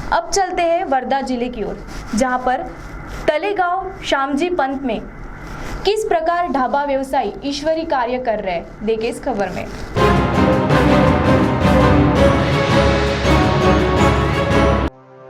अब चलते हैं वर्धा जिले की ओर, जहां पर तलेगांव श्यामजी पंथ में किस प्रकार ढाबा व्यवसायी ईश्वरी कार्य कर रहे हैं, देखिए इस खबर में।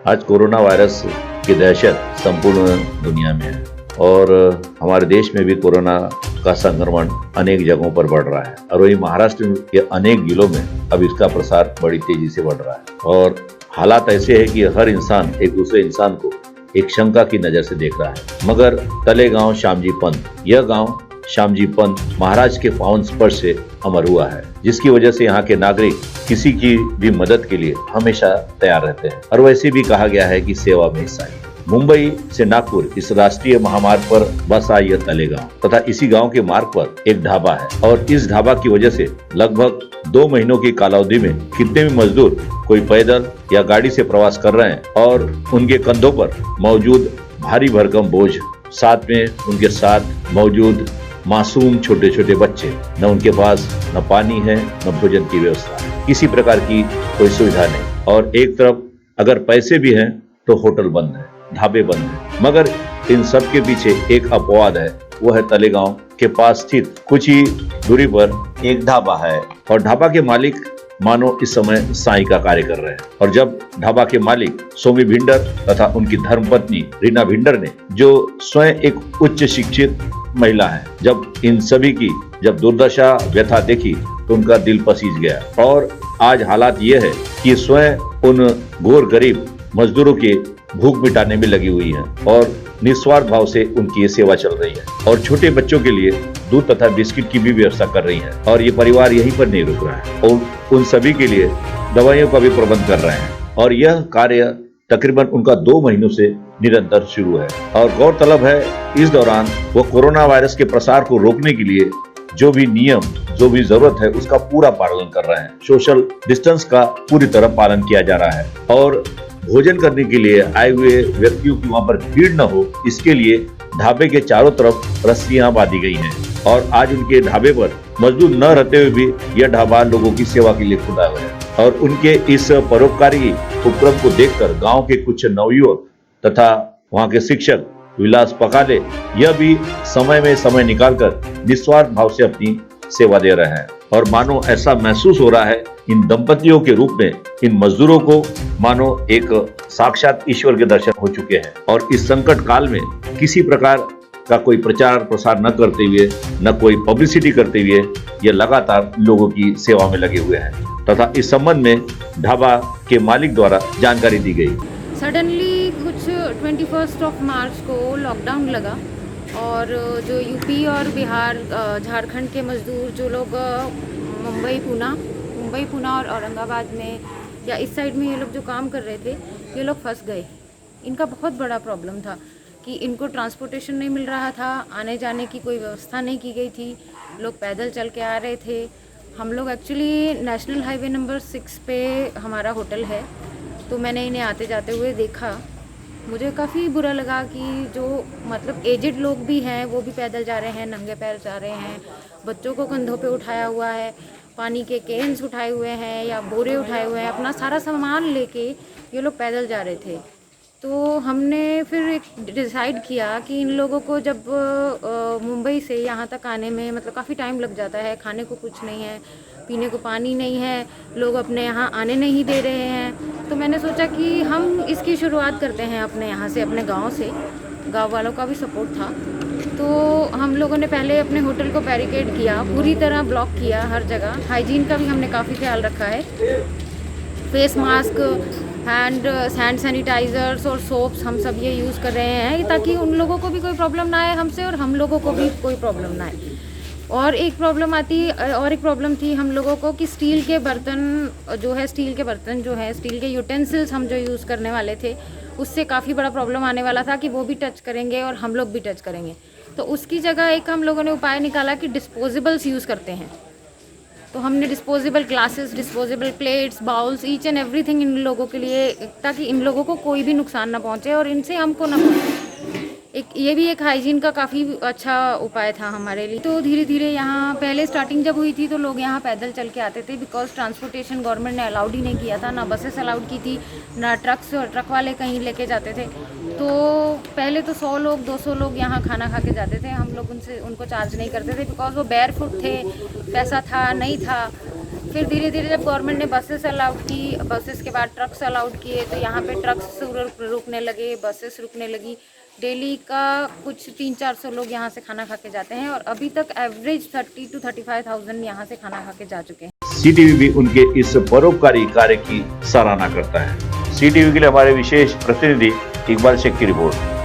आज कोरोना वायरस की दहशत संपूर्ण दुनिया में है और हमारे देश में भी कोरोना का संक्रमण अनेक जगहों पर बढ़ रहा है और वही महाराष्ट्र के अनेक जिलों में अब इसका प्रसार बड़ी तेजी से बढ़ रहा है और हालात ऐसे है कि हर इंसान एक दूसरे इंसान को एक शंका की नजर से देख रहा है। मगर तलेगांव श्यामजी पंथ, यह गांव श्यामजी पंथ महाराज के पावन स्पर्श से अमर हुआ है, जिसकी वजह से यहाँ के नागरिक किसी की भी मदद के लिए हमेशा तैयार रहते हैं और वैसे भी कहा गया है कि सेवा में ईसाई। मुंबई से नागपुर इस राष्ट्रीय महामार्ग पर बसा यह तलेगांव तथा इसी गांव के मार्ग पर एक ढाबा है और इस ढाबा की वजह से लगभग 2 महीनों की कालावधि में कितने भी मजदूर कोई पैदल या गाड़ी से प्रवास कर रहे हैं और उनके कंधों पर मौजूद भारी भरकम बोझ, साथ में उनके साथ मौजूद मासूम छोटे छोटे बच्चे, न उनके पास न पानी है न भोजन की व्यवस्था, किसी प्रकार की कोई सुविधा नहीं। और एक तरफ अगर पैसे भी हैं तो होटल बंद है, ढाबे बंद है। मगर इन सब के पीछे एक अपवाद है, वो है तलेगांव के पास स्थित कुछ ही दूरी पर एक ढाबा है और ढाबा के मालिक मानो इस समय साईं का कार्य कर रहे हैं। और जब ढाबा के मालिक सोमी भिंडर तथा उनकी धर्मपत्नी रीना भिंडर ने, जो स्वयं एक उच्च शिक्षित महिला है, जब इन सभी की दुर्दशा व्यथा देखी तो उनका दिल पसीज गया और आज हालात ये है कि स्वयं उन घोर गरीब मजदूरों के भूख मिटाने में लगी हुई है और निस्वार्थ भाव से उनकी ये सेवा चल रही है और छोटे बच्चों के लिए दूध तथा बिस्किट की भी व्यवस्था कर रही है और ये परिवार यहीं पर नहीं रुक रहा है और उन सभी के लिए दवाइयों का भी प्रबंध कर रहे हैं और यह कार्य तकरीबन उनका 2 महीनों से निरंतर शुरू है। और गौरतलब है इस दौरान वो कोरोना वायरस के प्रसार को रोकने के लिए जो भी नियम, जो भी जरूरत है उसका पूरा पालन कर रहे हैं। सोशल डिस्टेंस का पूरी तरह पालन किया जा रहा है और भोजन करने के लिए आए हुए व्यक्तियों की वहां पर भीड़ न हो, इसके लिए ढाबे के चारों तरफ रस्सियां बांधी गई हैं और आज उनके ढाबे पर मजदूर न रहते हुए भी यह ढाबा लोगों की सेवा के लिए खुला हुआ है और उनके इस परोपकारी उपक्रम को देखकर गांव के कुछ नवयुवक तथा वहां के शिक्षक विलास पकाले यह भी समय में समय निकालकर निस्वार्थ भाव से अपनी सेवा दे रहे हैं और मानो ऐसा महसूस हो रहा है इन दंपतियों के रूप में इन मजदूरों को मानो एक साक्षात ईश्वर के दर्शन हो चुके हैं और इस संकट काल में किसी प्रकार का कोई प्रचार प्रसार न करते हुए, न कोई पब्लिसिटी करते हुए ये लगातार लोगों की सेवा में लगे हुए हैं तथा इस संबंध में ढाबा के मालिक द्वारा जानकारी दी गई। सडनली कुछ 21 मार्च को लॉकडाउन लगा और जो यूपी और बिहार झारखंड के मजदूर जो लोग मुंबई पुणे और औरंगाबाद में या इस साइड में ये लोग जो काम कर रहे थे, ये लोग फंस गए। इनका बहुत बड़ा प्रॉब्लम था कि इनको ट्रांसपोर्टेशन नहीं मिल रहा था, आने जाने की कोई व्यवस्था नहीं की गई थी, लोग पैदल चल के आ रहे थे। हम लोग एक्चुअली नेशनल हाईवे नंबर 6 पे हमारा होटल है, तो मैंने इन्हें आते जाते हुए देखा। मुझे काफ़ी बुरा लगा कि जो मतलब एजेड लोग भी हैं वो भी पैदल जा रहे हैं, नंगे पैर जा रहे हैं, बच्चों को कंधों पे उठाया हुआ है, पानी के केन्स उठाए हुए हैं या बोरे उठाए हुए हैं, अपना सारा सामान लेके ये लोग पैदल जा रहे थे। तो हमने फिर एक डिसाइड किया कि इन लोगों को जब मुंबई से यहाँ तक आने में मतलब काफ़ी टाइम लग जाता है, खाने को कुछ नहीं है, पीने को पानी नहीं है, लोग अपने यहाँ आने नहीं दे रहे हैं, तो मैंने सोचा कि हम इसकी शुरुआत करते हैं अपने यहाँ से, अपने गांव से। गांव वालों का भी सपोर्ट था, तो हम लोगों ने पहले अपने होटल को बैरिकेड किया, पूरी तरह ब्लॉक किया हर जगह। हाइजीन का भी हमने काफ़ी ख्याल रखा है, फेस मास्क, हैंड सैनिटाइज़र्स और सोप्स हम सब ये यूज़ कर रहे हैं ताकि उन लोगों को भी कोई प्रॉब्लम ना आए हमसे और हम लोगों को भी कोई प्रॉब्लम ना आए। और एक प्रॉब्लम थी हम लोगों को कि स्टील के बर्तन स्टील के यूटेंसिल्स हम जो यूज़ करने वाले थे, उससे काफ़ी बड़ा प्रॉब्लम आने वाला था कि वो भी टच करेंगे और हम लोग भी टच करेंगे। तो उसकी जगह एक हम लोगों ने उपाय निकाला कि डिस्पोजेबल्स यूज़ करते हैं। तो हमने disposable glasses, disposable plates, bowls, each and everything in लोगों के लिए, ताकि इन लोगों को कोई भी नुकसान ना पहुंचे और इनसे हमको ना पहुंचे। ये भी एक हाइजीन का काफ़ी अच्छा उपाय था हमारे लिए। तो धीरे धीरे यहाँ पहले स्टार्टिंग जब हुई थी तो लोग यहाँ पैदल चल के आते थे, बिकॉज ट्रांसपोर्टेशन गवर्नमेंट ने अलाउड ही नहीं किया था, ना बसेस अलाउड की थी, ना ट्रक वाले कहीं लेके जाते थे। तो पहले तो 100 लोग 200 लोग यहाँ खाना खा के जाते थे, हम लोग उनको चार्ज नहीं करते थे, बिकॉज वो बैरफुट थे, पैसा था नहीं था। फिर धीरे धीरे जब गवर्नमेंट ने बसेस अलाउड की, बसेस के बाद ट्रक्स अलाउड किए, तो यहाँ पे ट्रक्स रुकने लगे, बसेस रुकने लगी। डेली का कुछ 300-400 लोग यहाँ से खाना खा के जाते हैं, और अभी तक एवरेज 30,000 to 35,000 यहाँ से खाना खा के जा चुके हैं। सीटीवी भी उनके इस परोपकारी कार्य की सराहना करता है। सीटीवी के लिए हमारे विशेष प्रतिनिधि इकबाल शेख की रिपोर्ट।